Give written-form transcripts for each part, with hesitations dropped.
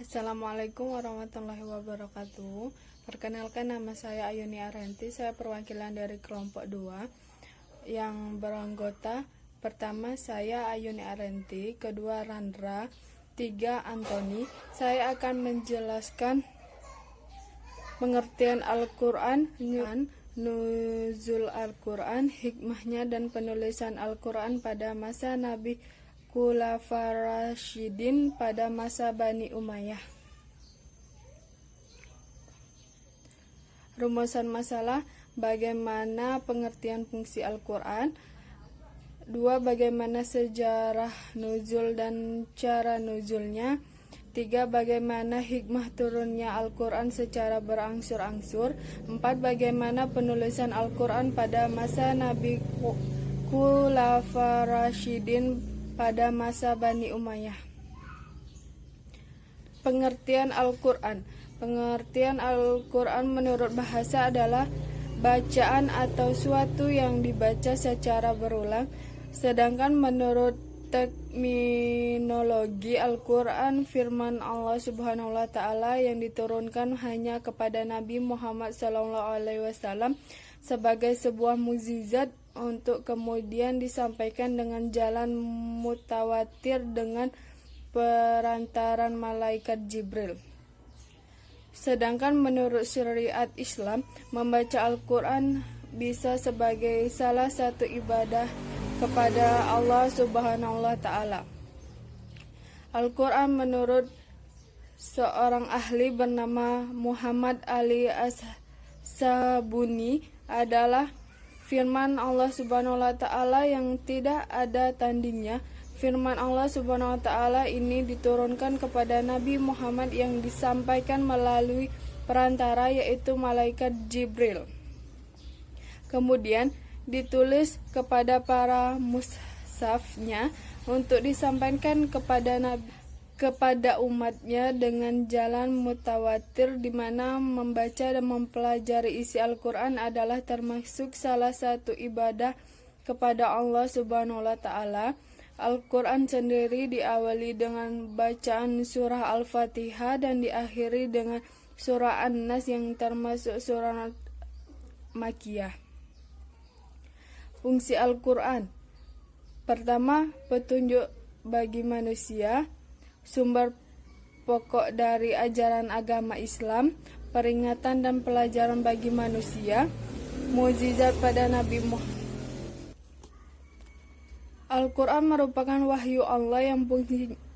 Assalamualaikum warahmatullahi wabarakatuh. Perkenalkan, nama saya Ayuni Arenti. Saya perwakilan dari kelompok 2 yang beranggota pertama saya Ayuni Arenti, kedua Randra, 3 Antoni. Saya akan menjelaskan pengertian Al-Quran, nuzul Al-Quran, hikmahnya dan penulisan Al-Quran pada masa Nabi Khulafaur Rasyidin pada masa Bani Umayyah. Rumusan masalah: bagaimana pengertian fungsi Al-Quran. 2. Bagaimana sejarah nuzul dan cara nuzulnya. 3. Bagaimana hikmah turunnya Al-Quran secara berangsur-angsur. 4. Bagaimana penulisan Al-Quran pada masa Nabi Khulafaur Rasyidin pada masa Bani Umayyah. Pengertian Al-Quran. Pengertian Al-Quran menurut bahasa adalah bacaan atau suatu yang dibaca secara berulang. Sedangkan menurut terminologi Al-Quran, firman Allah Subhanahu wa Ta'ala yang diturunkan hanya kepada Nabi Muhammad SAW sebagai sebuah mukjizat untuk kemudian disampaikan dengan jalan mutawatir dengan perantaran malaikat Jibril. Sedangkan menurut syariat Islam, membaca Al-Quran bisa sebagai salah satu ibadah kepada Allah Subhanahu wa Ta'ala. Al-Quran menurut seorang ahli bernama Muhammad Ali As-Sabuni adalah firman Allah Subhanahu wa Ta'ala yang tidak ada tandingnya. Firman Allah Subhanahu wa Ta'ala ini diturunkan kepada Nabi Muhammad yang disampaikan melalui perantara, yaitu malaikat Jibril. Kemudian ditulis kepada para mushafnya untuk disampaikan kepada umatnya dengan jalan mutawatir, di mana membaca dan mempelajari isi Al-Quran adalah termasuk salah satu ibadah kepada Allah Subhanahu wa Ta'ala. Al-Quran sendiri diawali dengan bacaan surah Al-Fatihah dan diakhiri dengan surah An-Nas yang termasuk surah Makkiyah. Fungsi Al-Quran. Pertama, petunjuk bagi manusia, sumber pokok dari ajaran agama Islam, peringatan dan pelajaran bagi manusia, mukjizat pada Nabi Muhammad. Al-Quran merupakan wahyu Allah yang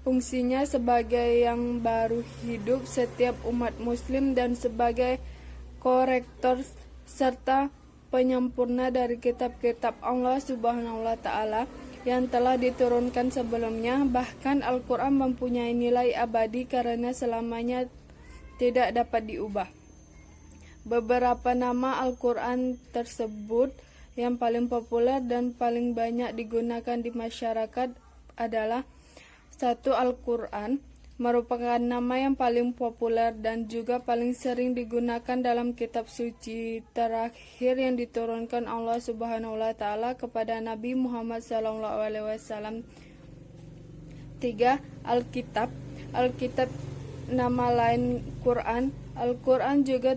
fungsinya sebagai yang baru hidup setiap umat muslim dan sebagai korektor serta penyempurna dari kitab-kitab Allah Subhanahu wa Ta'ala yang telah diturunkan sebelumnya. Bahkan Al-Quran mempunyai nilai abadi karena selamanya tidak dapat diubah. Beberapa nama Al-Quran tersebut yang paling populer dan paling banyak digunakan di masyarakat adalah: 1. Al-Quran merupakan nama yang paling populer dan juga paling sering digunakan dalam kitab suci terakhir yang diturunkan Allah Subhanahu wa Ta'ala kepada Nabi Muhammad SAW. 3. Alkitab. Alkitab nama lain Quran. Al-Quran juga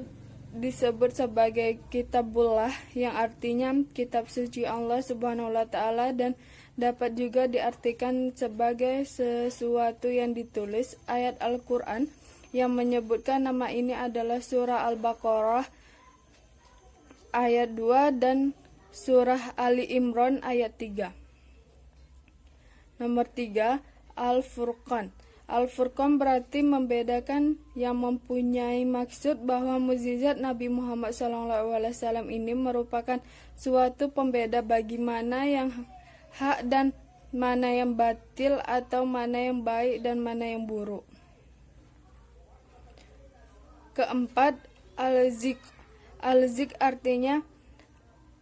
disebut sebagai Kitabullah yang artinya kitab suci Allah Subhanahu wa Ta'ala dan dapat juga diartikan sebagai sesuatu yang ditulis. Ayat Al-Quran yang menyebutkan nama ini adalah surah Al-Baqarah ayat 2 dan surah Ali Imran ayat 3. Nomor 3, Al-Furqan. Al-Furqan berarti membedakan, yang mempunyai maksud bahwa mukjizat Nabi Muhammad SAW ini merupakan suatu pembeda bagi mana yang hak dan mana yang batil, atau mana yang baik dan mana yang buruk. Keempat, Al-Zik. Al-Zik artinya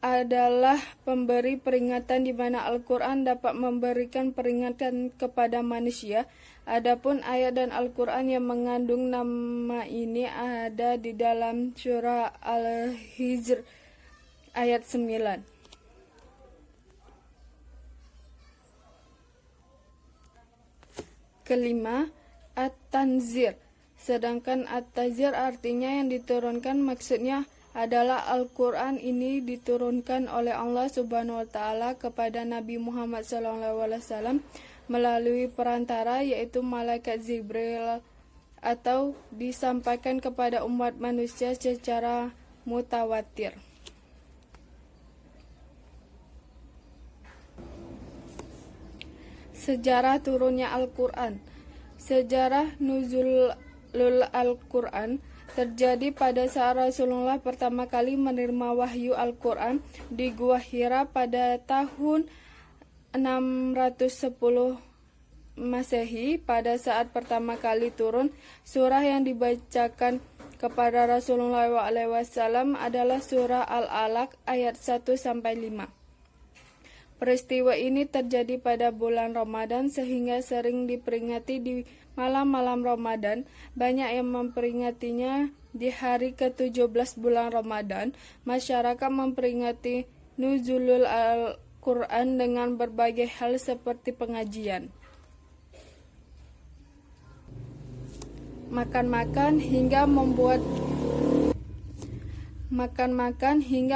adalah pemberi peringatan, di mana Al-Quran dapat memberikan peringatan kepada manusia. Adapun ayat dan Al-Quran yang mengandung nama ini ada di dalam surah Al-Hijr ayat 9. Kelima, At-Tanzir. Sedangkan At-Tazir artinya yang diturunkan, maksudnya adalah Al-Quran ini diturunkan oleh Allah Subhanahu wa Ta'ala kepada Nabi Muhammad SAW melalui perantara, yaitu malaikat Jibril, atau disampaikan kepada umat manusia secara mutawatir. Sejarah turunnya Al-Quran. Sejarah nuzulul Al-Quran terjadi pada saat Rasulullah pertama kali menerima wahyu Al-Quran di Gua Hira pada tahun 610 Masehi. Pada saat pertama kali turun, surah yang dibacakan kepada Rasulullah SAW adalah surah Al-Alaq ayat 1-5. Peristiwa ini terjadi pada bulan Ramadan sehingga sering diperingati di malam-malam Ramadan. Banyak yang memperingatinya di hari ke-17 bulan Ramadan. Masyarakat memperingati nuzulul Al-Quran dengan berbagai hal seperti pengajian, makan-makan hingga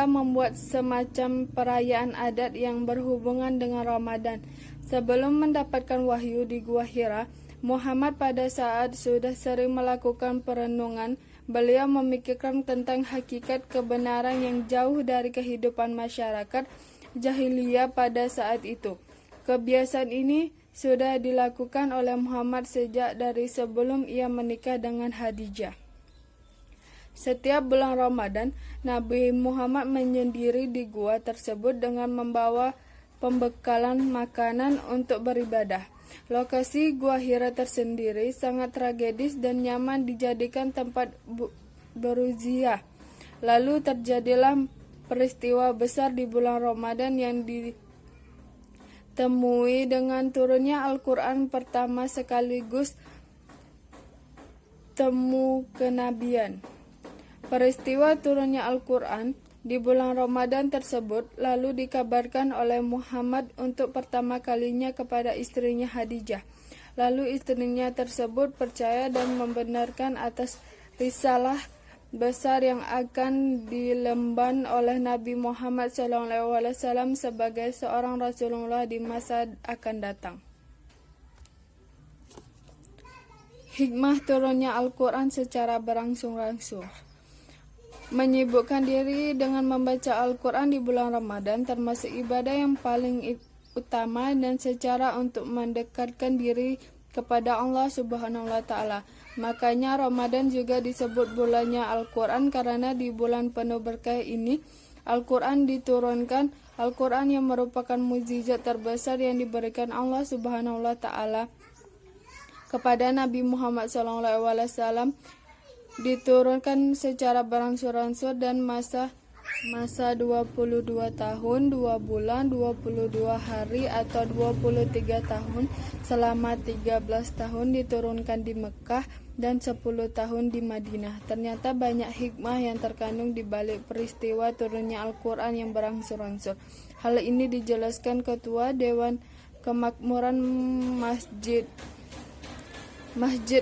membuat semacam perayaan adat yang berhubungan dengan Ramadan. Sebelum mendapatkan wahyu di Gua Hira, Muhammad pada saat sudah sering melakukan perenungan. Beliau memikirkan tentang hakikat kebenaran yang jauh dari kehidupan masyarakat jahiliyah pada saat itu. Kebiasaan ini sudah dilakukan oleh Muhammad sejak dari sebelum ia menikah dengan Khadijah. Setiap bulan Ramadan, Nabi Muhammad menyendiri di gua tersebut dengan membawa pembekalan makanan untuk beribadah. Lokasi Gua Hira tersendiri sangat tragedis dan nyaman dijadikan tempat beruziah. Lalu terjadilah peristiwa besar di bulan Ramadan yang ditemui dengan turunnya Al-Quran pertama sekaligus temu kenabian. Peristiwa turunnya Al-Quran di bulan Ramadan tersebut lalu dikabarkan oleh Muhammad untuk pertama kalinya kepada istrinya Khadijah. Lalu istrinya tersebut percaya dan membenarkan atas risalah besar yang akan dilemban oleh Nabi Muhammad SAW sebagai seorang Rasulullah di masa akan datang. Hikmah turunnya Al-Quran secara berangsur-angsur. Menyibukkan diri dengan membaca Al-Quran di bulan Ramadan termasuk ibadah yang paling utama dan secara untuk mendekatkan diri kepada Allah Subhanahu wa Ta'ala. Makanya Ramadan juga disebut bulannya Al-Quran karena di bulan penuh berkah ini Al-Quran diturunkan. Al-Quran yang merupakan mukjizat terbesar yang diberikan Allah Subhanahu wa Ta'ala kepada Nabi Muhammad SAW, diturunkan secara berangsur-angsur dan masa 22 tahun, 2 bulan, 22 hari atau 23 tahun selama 13 tahun diturunkan di Mekah dan 10 tahun di Madinah. Ternyata banyak hikmah yang terkandung di balik peristiwa turunnya Al-Quran yang berangsur-angsur. Hal ini dijelaskan Ketua Dewan Kemakmuran Masjid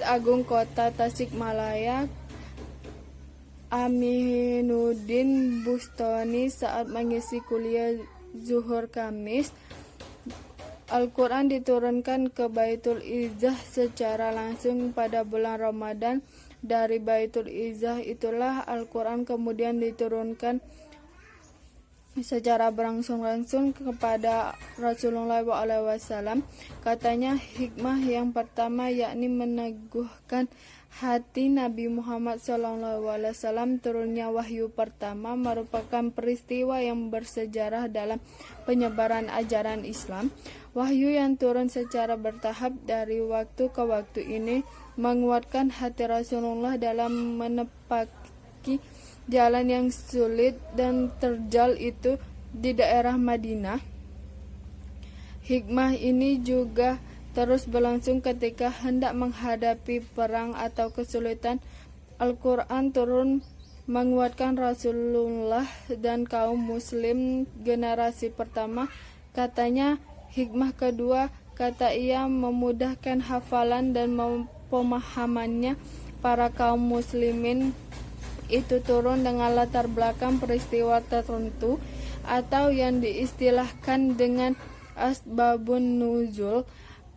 Agung Kota Tasikmalaya Aminuddin Bustoni saat mengisi kuliah Zuhur Kamis. Al-Quran diturunkan ke Baitul Izzah secara langsung pada bulan Ramadan. Dari Baitul Izzah itulah Al-Quran kemudian diturunkan secara berangsur-angsur kepada Rasulullah SAW. Katanya hikmah yang pertama yakni meneguhkan hati Nabi Muhammad SAW. Turunnya wahyu pertama merupakan peristiwa yang bersejarah dalam penyebaran ajaran Islam. Wahyu yang turun secara bertahap dari waktu ke waktu ini menguatkan hati Rasulullah dalam menepaki jalan yang sulit dan terjal itu di daerah Madinah. Hikmah ini juga terus berlangsung ketika hendak menghadapi perang atau kesulitan. Al-Quran turun menguatkan Rasulullah dan kaum muslim generasi pertama. Katanya hikmah kedua, kata ia, memudahkan hafalan dan pemahamannya. para kaum muslimin itu turun dengan latar belakang peristiwa tertentu atau yang diistilahkan dengan asbabun nuzul,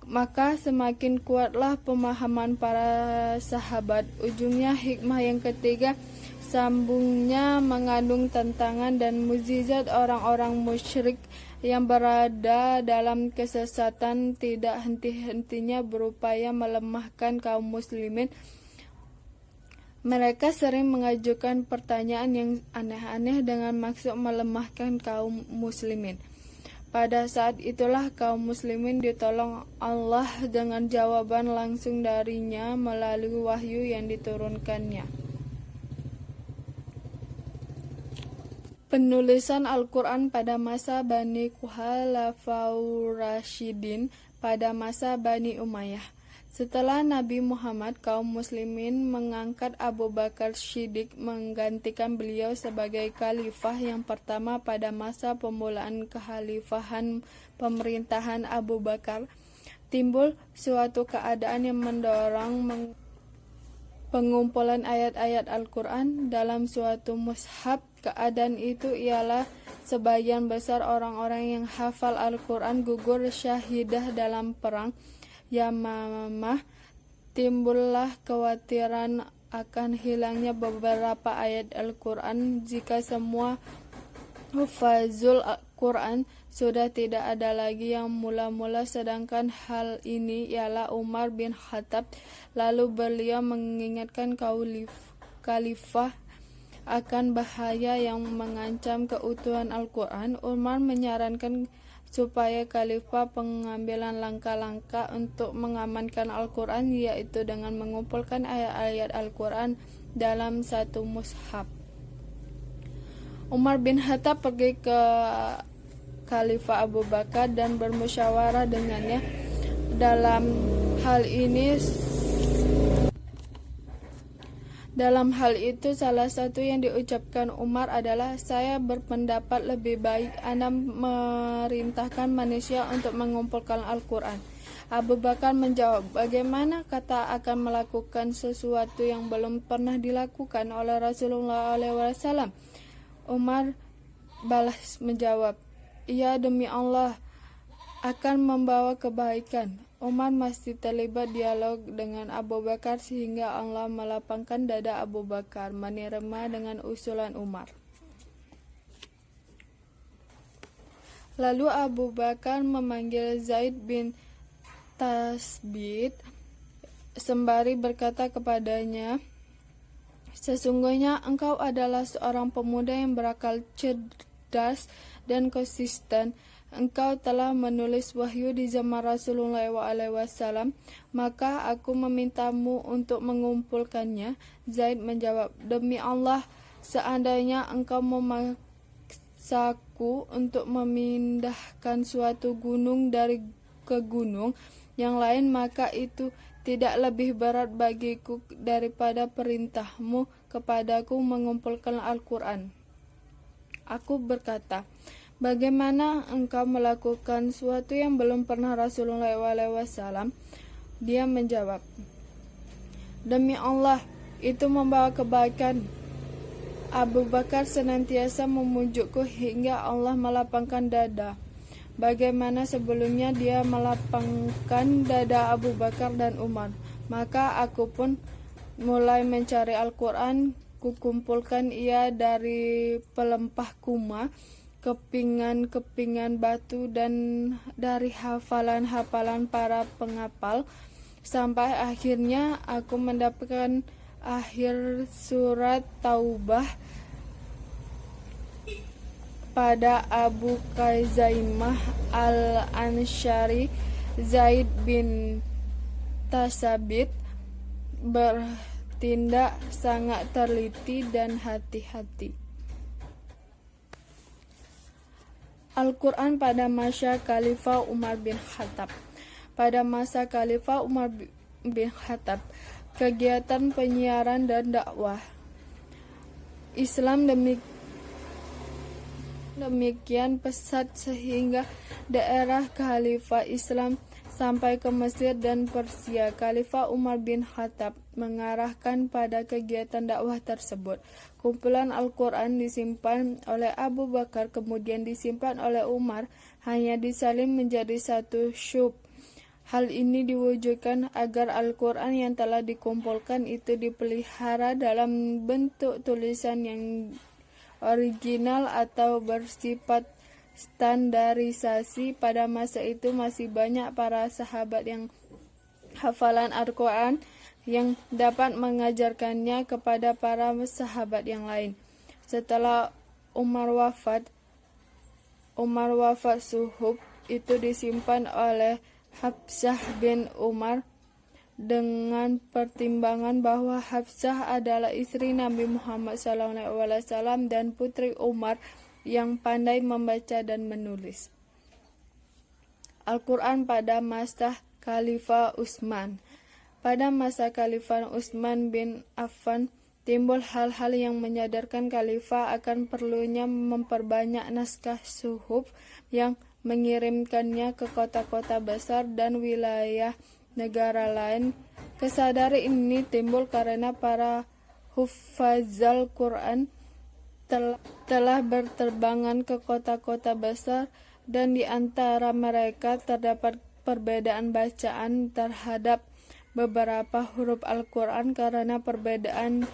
maka semakin kuatlah pemahaman para sahabat. Ujungnya hikmah yang ketiga sambungnya mengandung tantangan dan mukjizat orang-orang musyrik yang berada dalam kesesatan tidak henti-hentinya berupaya melemahkan kaum muslimin. Mereka sering mengajukan pertanyaan yang aneh-aneh dengan maksud melemahkan kaum muslimin. Pada saat itulah kaum muslimin ditolong Allah dengan jawaban langsung darinya melalui wahyu yang diturunkannya. Penulisan Al-Quran pada masa Bani Khulafaur Rasyidin pada masa Bani Umayyah. Setelah Nabi Muhammad, kaum muslimin mengangkat Abu Bakar Shiddiq menggantikan beliau sebagai khalifah yang pertama pada masa pemulaan kekhalifahan pemerintahan Abu Bakar. Timbul suatu keadaan yang mendorong pengumpulan ayat-ayat Al-Quran dalam suatu mushaf. Keadaan itu ialah sebagian besar orang-orang yang hafal Al-Quran gugur syahidah dalam perang Yamamah. Timbullah kekhawatiran akan hilangnya beberapa ayat Al-Quran jika semua hufazul Al-Quran sudah tidak ada lagi yang mula-mula, sedangkan hal ini ialah Umar bin Khattab. Lalu beliau mengingatkan khalifah akan bahaya yang mengancam keutuhan Al-Quran. Umar menyarankan supaya khalifah pengambilan langkah-langkah untuk mengamankan Al-Quran, yaitu dengan mengumpulkan ayat-ayat Al-Quran dalam satu mushaf. Umar bin Khattab pergi ke Khalifah Abu Bakar dan bermusyawarah dengannya. Dalam hal itu salah satu yang diucapkan Umar adalah, saya berpendapat lebih baik Anda merintahkan manusia untuk mengumpulkan Al-Quran. Abu Bakar menjawab, bagaimana kata akan melakukan sesuatu yang belum pernah dilakukan oleh Rasulullah SAW? Umar balas menjawab, ya demi Allah akan membawa kebaikan. Umar masih terlibat dialog dengan Abu Bakar sehingga Allah melapangkan dada Abu Bakar menerima dengan usulan Umar. Lalu Abu Bakar memanggil Zaid bin Tasbit sembari berkata kepadanya, sesungguhnya engkau adalah seorang pemuda yang berakal cerdas dan konsisten. Engkau telah menulis wahyu di zaman Rasulullah SAW, maka aku memintamu untuk mengumpulkannya. Zaid menjawab, demi Allah, seandainya engkau memaksaku untuk memindahkan suatu gunung ke gunung yang lain, maka itu tidak lebih berat bagiku daripada perintahmu kepadaku mengumpulkan Al-Quran. Aku berkata, bagaimana engkau melakukan sesuatu yang belum pernah Rasulullah SAW? Dia menjawab, demi Allah, itu membawa kebaikan. Abu Bakar senantiasa memujukku hingga Allah melapangkan dada. Bagaimana sebelumnya dia melapangkan dada Abu Bakar dan Umar. Maka aku pun mulai mencari Al-Quran. Kukumpulkan ia dari pelempah kuma, kepingan-kepingan batu, dan dari hafalan-hafalan para penghafal, sampai akhirnya aku mendapatkan akhir surat Taubah pada Abu Khazaimah Al-Ansyari. Zaid bin Tasabit bertindak sangat teliti dan hati-hati. Al-Quran pada masa Khalifah Umar bin Khattab. Pada masa Khalifah Umar bin Khattab, kegiatan penyiaran dan dakwah Islam demikian pesat sehingga daerah Khalifah Islam sampai ke Mesir dan Persia. Khalifah Umar bin Khattab mengarahkan pada kegiatan dakwah tersebut. Kumpulan Al-Quran disimpan oleh Abu Bakar, kemudian disimpan oleh Umar, hanya disalin menjadi satu syub. Hal ini diwujudkan agar Al-Quran yang telah dikumpulkan itu dipelihara dalam bentuk tulisan yang original atau bersifat standarisasi. Pada masa itu masih banyak para sahabat yang hafalan Al-Quran yang dapat mengajarkannya kepada para sahabat yang lain. Setelah Umar wafat suhuf itu disimpan oleh Hafsah bin Umar dengan pertimbangan bahwa Hafsah adalah istri Nabi Muhammad SAW dan putri Umar yang pandai membaca dan menulis. Al-Quran pada masa Khalifah Utsman. Pada masa Khalifah Utsman bin Affan, timbul hal-hal yang menyadarkan khalifah akan perlunya memperbanyak naskah suhuf yang mengirimkannya ke kota-kota besar dan wilayah negara lain. Kesadaran ini timbul karena para hufazal Quran telah berterbangan ke kota-kota besar dan di antara mereka terdapat perbedaan bacaan terhadap beberapa huruf Al-Quran karena perbedaan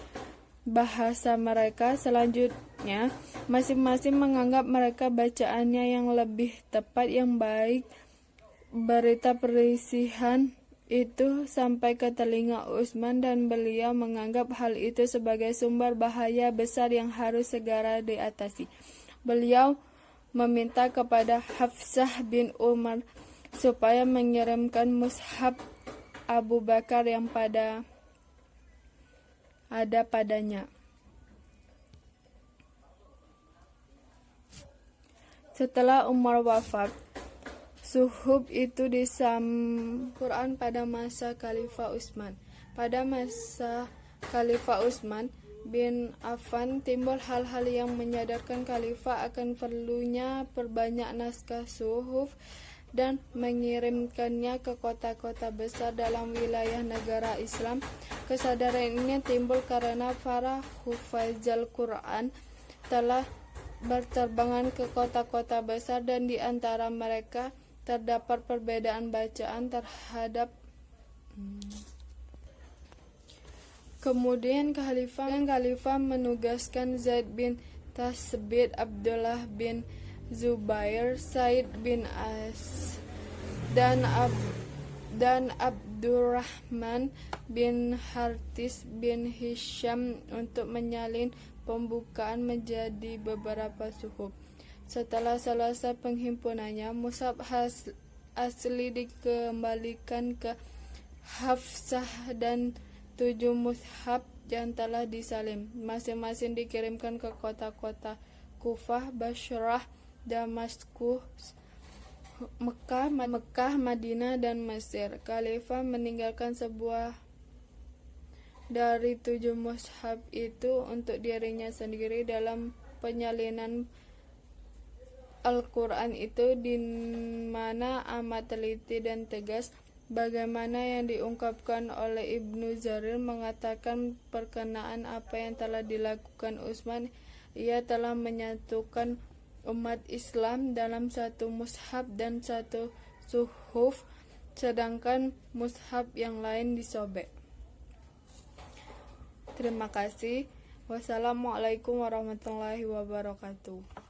bahasa mereka. Selanjutnya, masing-masing menganggap mereka bacaannya yang lebih tepat, yang baik. Berita perselisihan itu sampai ke telinga Utsman dan beliau menganggap hal itu sebagai sumber bahaya besar yang harus segera diatasi. Beliau meminta kepada Hafsah bin Umar supaya mengirimkan mushaf Abu Bakar yang ada padanya. Setelah Umar wafat, suhuf itu disambung Quran pada masa Khalifah Utsman. Pada masa Khalifah Utsman bin Affan timbul hal-hal yang menyadarkan khalifah akan perlunya perbanyak naskah suhuf dan mengirimkannya ke kota-kota besar dalam wilayah negara Islam. Kesadaran ini timbul karena para hufazal Quran telah berterbangan ke kota-kota besar dan di antara mereka terdapat perbedaan bacaan terhadap Kemudian khalifah menugaskan Zaid bin Tasbit, Abdullah bin Zubair, Said bin As dan Abdurrahman bin Hartis bin Hisham untuk menyalin pembukaan menjadi beberapa suhuf. Setelah selesai penghimpunannya, mushaf asli dikembalikan ke Hafsah dan 7 mushaf yang telah disalin masing-masing dikirimkan ke kota-kota Kufah, Bashrah, Damaskus, Mekah, Madinah, dan Mesir. Khalifah meninggalkan sebuah dari 7 mushaf itu untuk dirinya sendiri. Dalam penyalinan Al-Quran itu di mana amat teliti dan tegas, bagaimana yang diungkapkan oleh Ibnu Jarir mengatakan perkenaan apa yang telah dilakukan Utsman. Ia telah menyatukan umat Islam dalam satu mushaf dan satu suhuf, sedangkan mushaf yang lain disobek. Terima kasih. Wassalamualaikum warahmatullahi wabarakatuh.